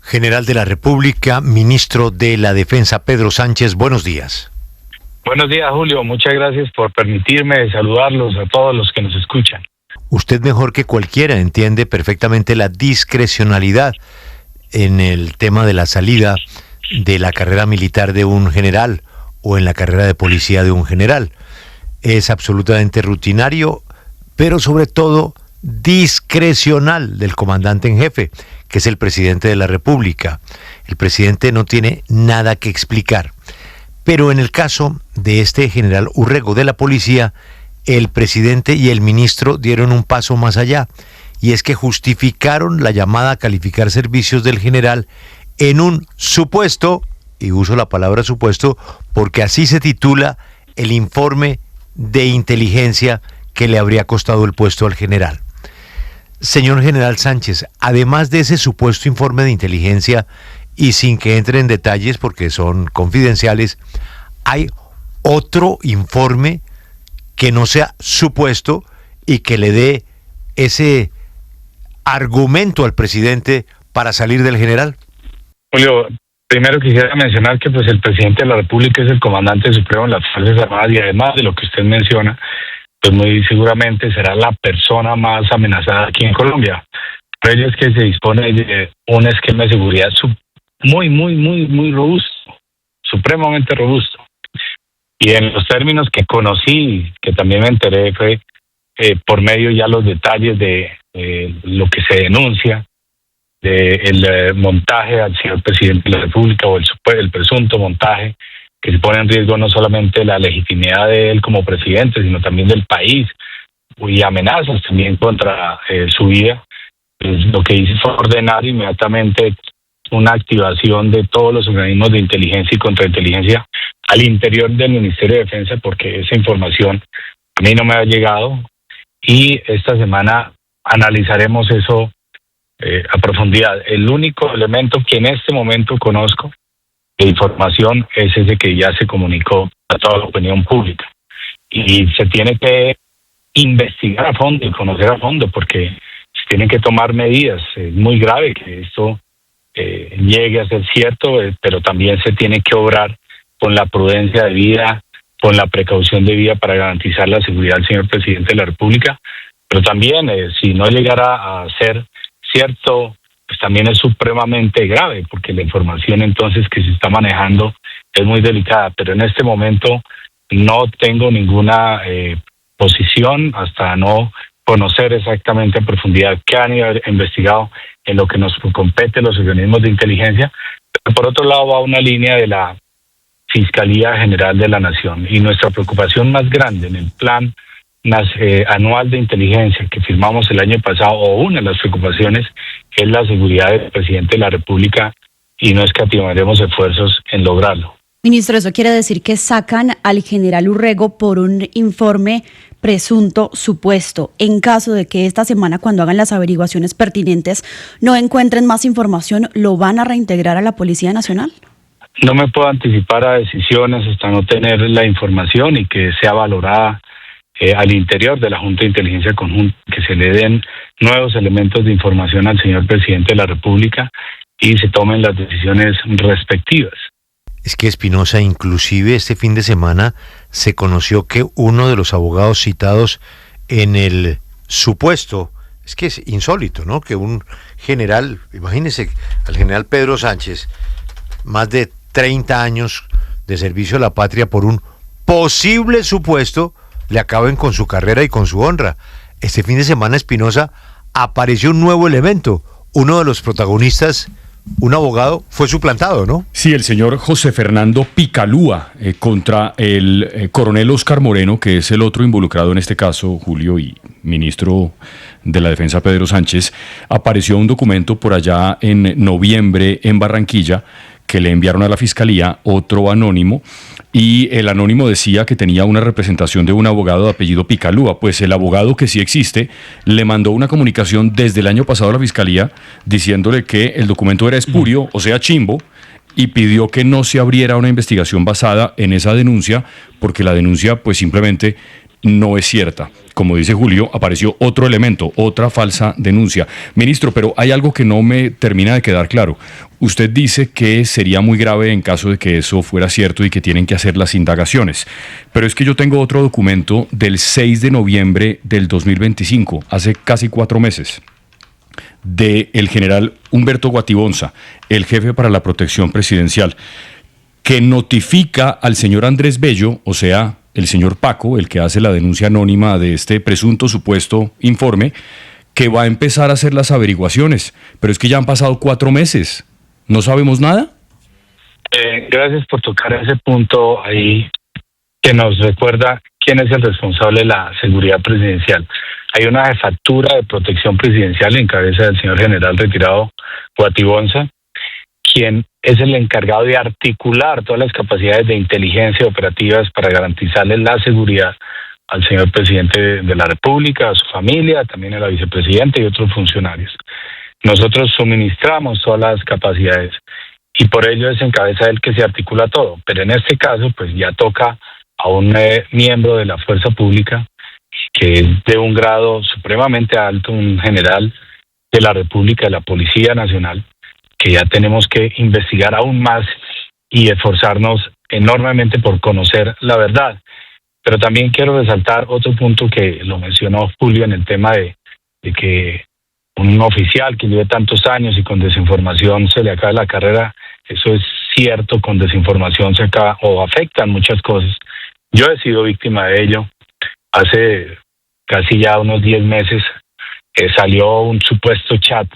General de la República, ministro de la Defensa, Pedro Sánchez, buenos días. Buenos días, Julio. Muchas gracias por permitirme saludarlos a todos los que nos escuchan. Usted mejor que cualquiera entiende perfectamente la discrecionalidad en el tema de la salida de la carrera militar de un general o en la carrera de policía de un general. Es absolutamente rutinario, pero sobre todo discrecional del comandante en jefe, que es el presidente de la República. El presidente no tiene nada que explicar. Pero en el caso de este general Urrego de la policía, el presidente y el ministro dieron un paso más allá, y es que justificaron la llamada a calificar servicios del general en un supuesto, y uso la palabra supuesto porque así se titula el informe de inteligencia que le habría costado el puesto al general. Señor general Sánchez, además de ese supuesto informe de inteligencia, y sin que entre en detalles porque son confidenciales, ¿hay otro informe que no sea supuesto y que le dé ese argumento al presidente para salir del general? Julio, primero quisiera mencionar que pues el presidente de la República es el comandante supremo de las Fuerzas Armadas y además de lo que usted menciona, pues muy seguramente será la persona más amenazada aquí en Colombia. Por ello es que se dispone de un esquema de seguridad muy robusto, supremamente robusto. Y en los términos que conocí, que también me enteré, fue por medio ya los detalles de lo que se denuncia, del montaje al señor presidente de la República o el presunto montaje que se pone en riesgo no solamente la legitimidad de él como presidente, sino también del país y amenazas también contra su vida. Pues lo que hice fue ordenar inmediatamente una activación de todos los organismos de inteligencia y contrainteligencia al interior del Ministerio de Defensa, porque esa información a mí no me ha llegado y esta semana analizaremos eso a profundidad. El único elemento que en este momento conozco de información es ese que ya se comunicó a toda la opinión pública y se tiene que investigar a fondo y conocer a fondo porque se tienen que tomar medidas. Es muy grave que esto llegue a ser cierto, pero también se tiene que obrar con la prudencia debida, con la precaución debida para garantizar la seguridad del señor presidente de la República, pero también si no llegara a ser cierto, pues también es supremamente grave, porque la información entonces que se está manejando es muy delicada, pero en este momento no tengo ninguna posición hasta no conocer exactamente a profundidad qué han investigado en lo que nos compete los organismos de inteligencia, pero por otro lado va una línea de la Fiscalía General de la Nación y nuestra preocupación más grande en el plan anual de inteligencia que firmamos el año pasado, o una de las preocupaciones es la seguridad del presidente de la República y no escatimaremos esfuerzos en lograrlo. Ministro, eso quiere decir que sacan al general Urrego por un informe presunto supuesto. En caso de que esta semana, cuando hagan las averiguaciones pertinentes, no encuentren más información, ¿lo van a reintegrar a la Policía Nacional? No me puedo anticipar a decisiones hasta no tener la información y que sea valorada al interior de la Junta de Inteligencia Conjunta, que se le den nuevos elementos de información al señor presidente de la República y se tomen las decisiones respectivas. Es que Espinosa, inclusive este fin de semana se conoció que uno de los abogados citados en el supuesto, es que es insólito, ¿no? Que un general, imagínense al general Pedro Sánchez, más de 30 años de servicio a la patria, por un posible supuesto le acaben con su carrera y con su honra. Este fin de semana, Espinosa, apareció un nuevo elemento. Uno de los protagonistas, un abogado, fue suplantado, ¿no? Sí, el señor José Fernando Picalúa, contra el coronel Óscar Moreno, que es el otro involucrado en este caso, Julio, y ministro de la Defensa Pedro Sánchez. Apareció un documento por allá en noviembre en Barranquilla que le enviaron a la Fiscalía, otro anónimo, y el anónimo decía que tenía una representación de un abogado de apellido Picalúa. Pues el abogado, que sí existe, le mandó una comunicación desde el año pasado a la Fiscalía diciéndole que el documento era espurio, o sea, chimbo, y pidió que no se abriera una investigación basada en esa denuncia, porque la denuncia pues simplemente no es cierta. Como dice Julio, apareció otro elemento, otra falsa denuncia. Ministro, pero hay algo que no me termina de quedar claro. usted dice que sería muy grave en caso de que eso fuera cierto y que tienen que hacer las indagaciones. Pero es que yo tengo otro documento del 6 de noviembre del 2025, hace casi 4 meses, del general Humberto Guatibonza, el jefe para la protección presidencial, que notifica al señor Andrés Bello, o sea, el señor Paco, el que hace la denuncia anónima de este presunto supuesto informe, que va a empezar a hacer las averiguaciones. Pero es que ya han pasado 4 meses. ¿No sabemos nada? Gracias por tocar ese punto ahí que nos recuerda quién es el responsable de la seguridad presidencial. Hay una jefatura de protección presidencial en cabeza del señor general retirado Guatibonza, quien es el encargado de articular todas las capacidades de inteligencia operativas para garantizarle la seguridad al señor presidente de la República, a su familia, también a la vicepresidenta y otros funcionarios. Nosotros suministramos todas las capacidades y por ello es en cabeza de él que se articula todo. Pero en este caso, pues ya toca a un miembro de la fuerza pública que es de un grado supremamente alto, un general de la República, de la Policía Nacional, que ya tenemos que investigar aún más y esforzarnos enormemente por conocer la verdad. Pero también quiero resaltar otro punto que lo mencionó Julio en el tema de que un oficial que lleve tantos años y con desinformación se le acaba la carrera. Eso es cierto, con desinformación se acaba o afectan muchas cosas. Yo he sido víctima de ello. Hace casi ya unos 10 meses salió un supuesto chat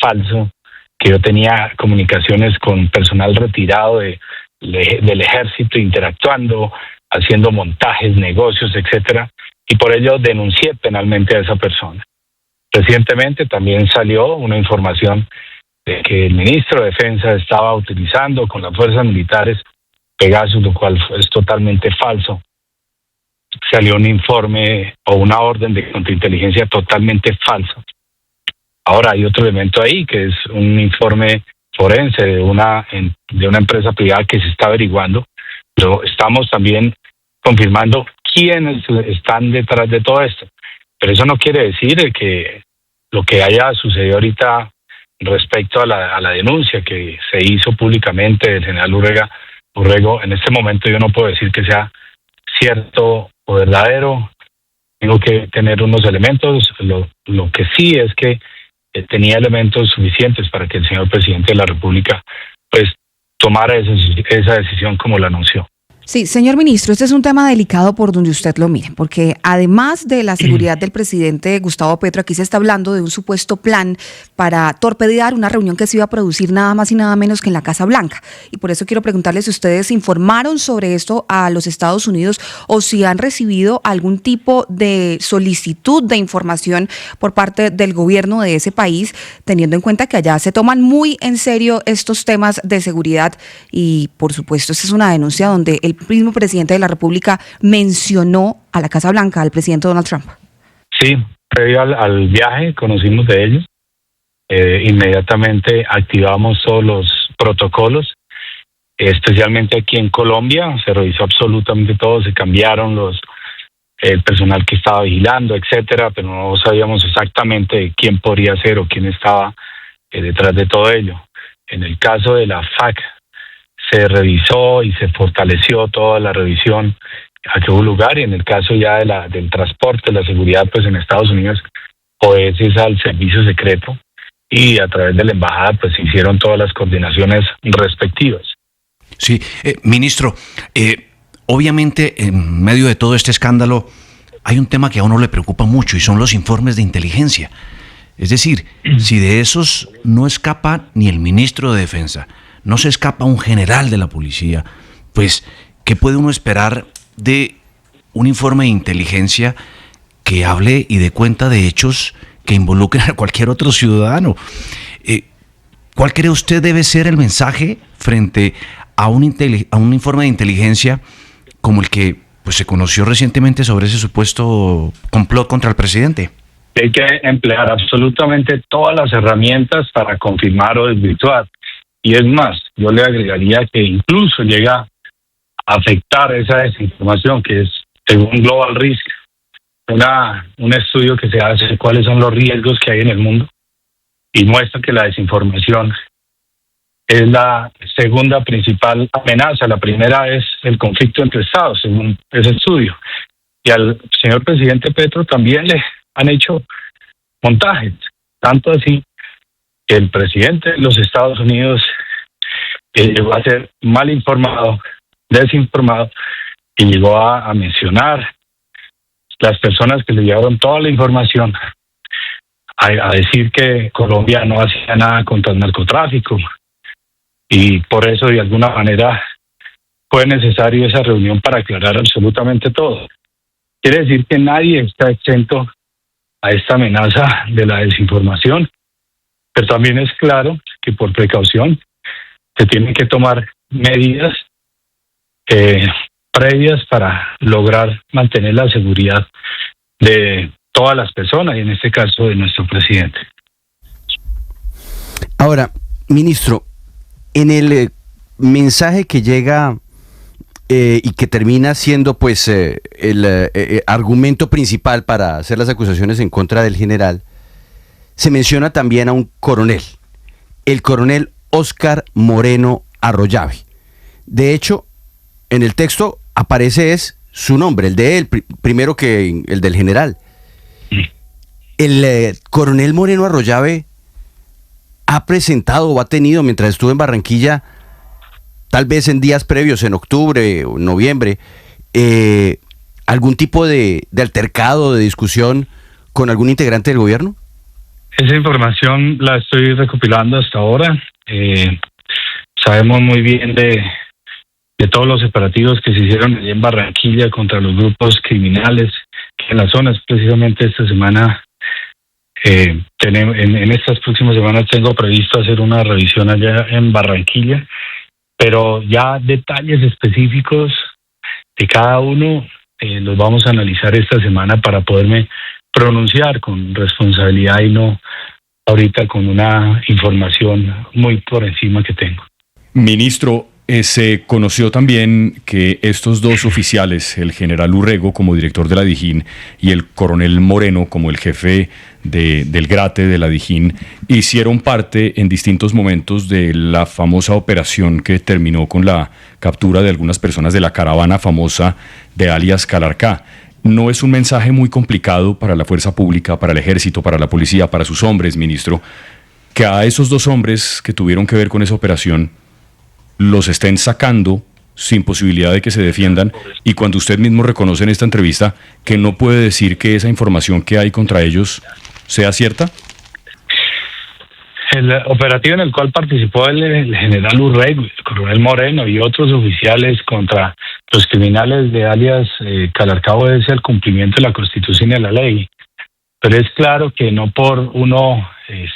falso que yo tenía comunicaciones con personal retirado del ejército interactuando, haciendo montajes, negocios, etcétera, y por ello denuncié penalmente a esa persona. Recientemente también salió una información de que el ministro de Defensa estaba utilizando con las fuerzas militares Pegasus, lo cual es totalmente falso. Salió un informe o una orden de contrainteligencia totalmente falso. Ahora hay otro elemento ahí, que es un informe forense de una empresa privada que se está averiguando. Pero estamos también confirmando quiénes están detrás de todo esto. Pero eso no quiere decir que lo que haya sucedido ahorita respecto a la denuncia que se hizo públicamente del general Urrego, en este momento yo no puedo decir que sea cierto o verdadero. Tengo que tener unos elementos. Lo que sí es que tenía elementos suficientes para que el señor presidente de la República pues tomara esa decisión como la anunció. Sí, señor ministro, este es un tema delicado por donde usted lo mire, porque además de la seguridad del presidente Gustavo Petro, aquí se está hablando de un supuesto plan para torpedear una reunión que se iba a producir nada más y nada menos que en la Casa Blanca. Y por eso quiero preguntarles si ustedes informaron sobre esto a los Estados Unidos o si han recibido algún tipo de solicitud de información por parte del gobierno de ese país, teniendo en cuenta que allá se toman muy en serio estos temas de seguridad y, por supuesto, esta es una denuncia donde el mismo presidente de la República mencionó a la Casa Blanca, al presidente Donald Trump. Sí, previo al viaje conocimos de ellos. Inmediatamente activamos todos los protocolos, especialmente aquí en Colombia. Se revisó absolutamente todo, se cambiaron el personal que estaba vigilando, etcétera, pero no sabíamos exactamente quién podría ser o quién estaba detrás de todo ello. En el caso de la FAC, se revisó y se fortaleció toda la revisión a que hubo lugar, y en el caso ya del transporte, la seguridad, pues en Estados Unidos obedeces al servicio secreto y a través de la embajada pues se hicieron todas las coordinaciones respectivas. Sí, ministro, obviamente en medio de todo este escándalo hay un tema que a uno le preocupa mucho y son los informes de inteligencia. Es decir, si de esos no escapa ni el ministro de Defensa, no se escapa un general de la policía, pues, ¿qué puede uno esperar de un informe de inteligencia que hable y dé cuenta de hechos que involucren a cualquier otro ciudadano? ¿Cuál cree usted debe ser el mensaje frente a un informe de inteligencia como el que pues, se conoció recientemente sobre ese supuesto complot contra el presidente? Hay que emplear absolutamente todas las herramientas para confirmar o desvirtuar. Y es más, yo le agregaría que incluso llega a afectar esa desinformación, que es, según Global Risk, un estudio que se hace de cuáles son los riesgos que hay en el mundo, y muestra que la desinformación es la segunda principal amenaza. La primera es el conflicto entre estados, según ese estudio. Y al señor presidente Petro también le han hecho montajes, tanto así que el presidente de los Estados Unidos llegó a ser mal informado, desinformado, y llegó a mencionar las personas que le llevaron toda la información, a decir que Colombia no hacía nada contra el narcotráfico, y por eso de alguna manera fue necesario esa reunión para aclarar absolutamente todo. Quiere decir que nadie está exento a esta amenaza de la desinformación, pero también es claro que por precaución se tienen que tomar medidas previas para lograr mantener la seguridad de todas las personas y en este caso de nuestro presidente. Ahora, ministro, en el mensaje que llega y que termina siendo pues el argumento principal para hacer las acusaciones en contra del general, se menciona también a un coronel, el coronel Óscar Moreno Arroyave. De hecho, en el texto aparece es su nombre, el de él, primero que el del general. El coronel Moreno Arroyave ha presentado o ha tenido, mientras estuvo en Barranquilla, tal vez en días previos, en octubre o noviembre, algún tipo de altercado, de discusión con algún integrante del gobierno. Esa información la estoy recopilando hasta ahora. Sabemos muy bien de todos los operativos que se hicieron allí en Barranquilla contra los grupos criminales, que en las zonas precisamente esta semana, en estas próximas semanas tengo previsto hacer una revisión allá en Barranquilla, pero ya detalles específicos de cada uno los vamos a analizar esta semana para poderme pronunciar con responsabilidad y no ahorita con una información muy por encima que tengo. Ministro, se conoció también que estos dos oficiales, el general Urrego como director de la Dijín y el coronel Moreno como el jefe del Grate de la Dijín, hicieron parte en distintos momentos de la famosa operación que terminó con la captura de algunas personas de la caravana famosa de alias Calarcá. ¿No es un mensaje muy complicado para la fuerza pública, para el ejército, para la policía, para sus hombres, ministro, que a esos dos hombres que tuvieron que ver con esa operación los estén sacando sin posibilidad de que se defiendan, y cuando usted mismo reconoce en esta entrevista que no puede decir que esa información que hay contra ellos sea cierta? El operativo en el cual participó el general Urrego, el coronel Moreno y otros oficiales contra los criminales de alias Calarcá es el cumplimiento de la Constitución y de la ley. Pero es claro que no por uno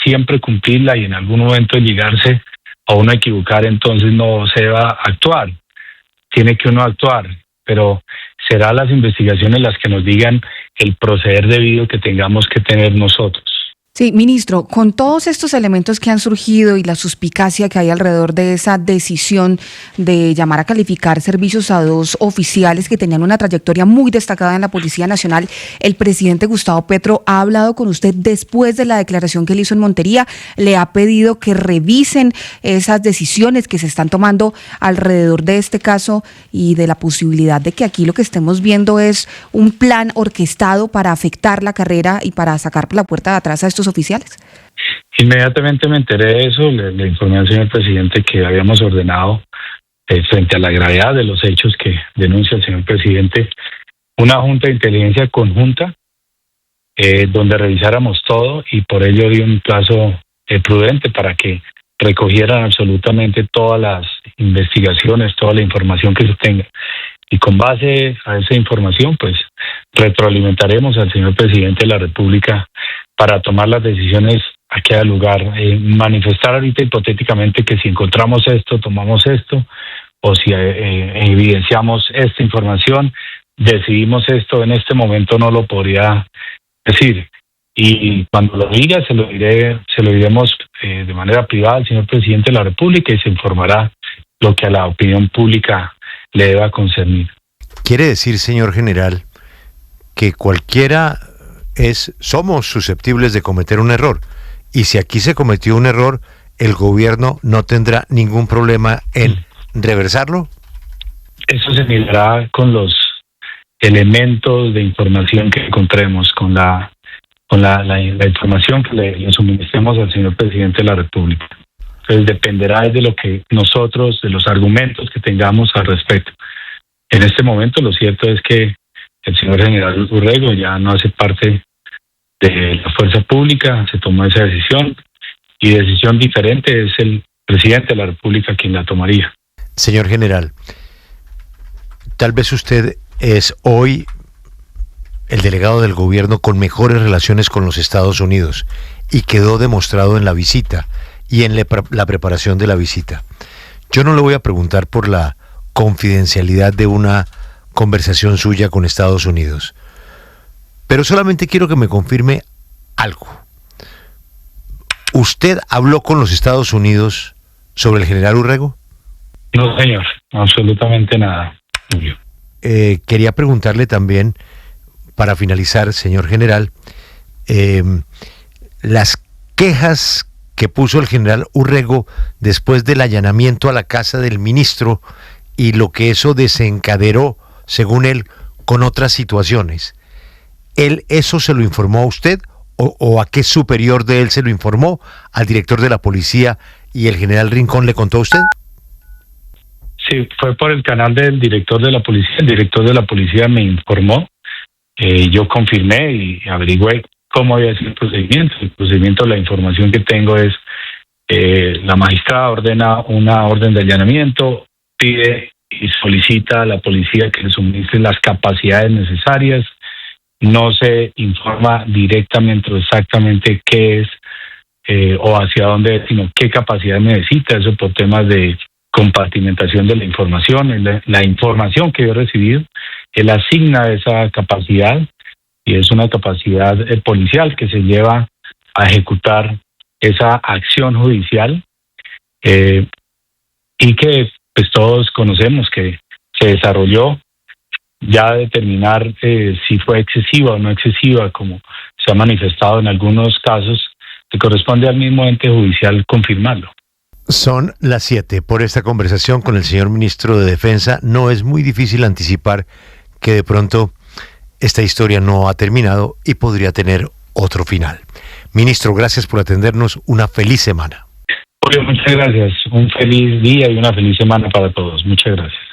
siempre cumplirla y en algún momento llegarse a uno equivocar, entonces no se va a actuar. Tiene que uno actuar, pero serán las investigaciones las que nos digan el proceder debido que tengamos que tener nosotros. Sí, ministro, con todos estos elementos que han surgido y la suspicacia que hay alrededor de esa decisión de llamar a calificar servicios a dos oficiales que tenían una trayectoria muy destacada en la Policía Nacional, el presidente Gustavo Petro ha hablado con usted después de la declaración que él hizo en Montería, le ha pedido que revisen esas decisiones que se están tomando alrededor de este caso y de la posibilidad de que aquí lo que estemos viendo es un plan orquestado para afectar la carrera y para sacar por la puerta de atrás a estos oficiales. Inmediatamente me enteré de eso, le informé al señor presidente que habíamos ordenado, frente a la gravedad de los hechos que denuncia el señor presidente, una junta de inteligencia conjunta donde revisáramos todo, y por ello di un plazo prudente para que recogieran absolutamente todas las investigaciones, toda la información que se tenga. Y con base a esa información, pues retroalimentaremos al señor presidente de la República para tomar las decisiones a cada lugar. Manifestar ahorita hipotéticamente que si encontramos esto, tomamos esto, o si evidenciamos esta información, decidimos esto, en este momento no lo podría decir. Y cuando lo diga, se lo diremos de manera privada al señor presidente de la República y se informará lo que a la opinión pública le deba concernir. Quiere decir, señor general, que somos susceptibles de cometer un error, y si aquí se cometió un error, ¿el gobierno no tendrá ningún problema en reversarlo? Eso se mirará con los elementos de información que encontremos, con la información que le suministremos al señor presidente de la República. Entonces dependerá de lo que nosotros, de los argumentos que tengamos al respecto. En este momento lo cierto es que el señor general Urrego ya no hace parte de la fuerza pública, se tomó esa decisión, y decisión diferente es el presidente de la República quien la tomaría. Señor general, tal vez usted es hoy el delegado del gobierno con mejores relaciones con los Estados Unidos, y quedó demostrado en la visita y en la preparación de la visita. Yo no le voy a preguntar por la confidencialidad de una conversación suya con Estados Unidos, pero solamente quiero que me confirme algo. ¿Usted habló con los Estados Unidos sobre el general Urrego? No, señor, absolutamente nada, Julio. Quería preguntarle también, para finalizar, señor general, las quejas que puso el general Urrego después del allanamiento a la casa del ministro y lo que eso desencadenó, según él, con otras situaciones. ¿Él eso se lo informó a usted o a qué superior de él se lo informó? ¿Al director de la policía y el general Rincón le contó a usted? Sí, fue por el canal del director de la policía. El director de la policía me informó. Yo confirmé y averigüé cómo había sido el procedimiento. El procedimiento, la información que tengo es, la magistrada ordena una orden de allanamiento, pide y solicita a la policía que le suministre las capacidades necesarias. No se informa directamente o exactamente qué es o hacia dónde es, sino qué capacidad necesita. Eso por temas de compartimentación de la información. La información que yo he recibido, él asigna esa capacidad, y es una capacidad policial que se lleva a ejecutar esa acción judicial, y que pues todos conocemos que se desarrolló. Ya determinar si fue excesiva o no excesiva, como se ha manifestado en algunos casos, le corresponde al mismo ente judicial confirmarlo. Son las 7. Por esta conversación con el señor ministro de Defensa, no es muy difícil anticipar que de pronto esta historia no ha terminado y podría tener otro final. Ministro, gracias por atendernos. Una feliz semana. Muchas gracias. Un feliz día y una feliz semana para todos. Muchas gracias.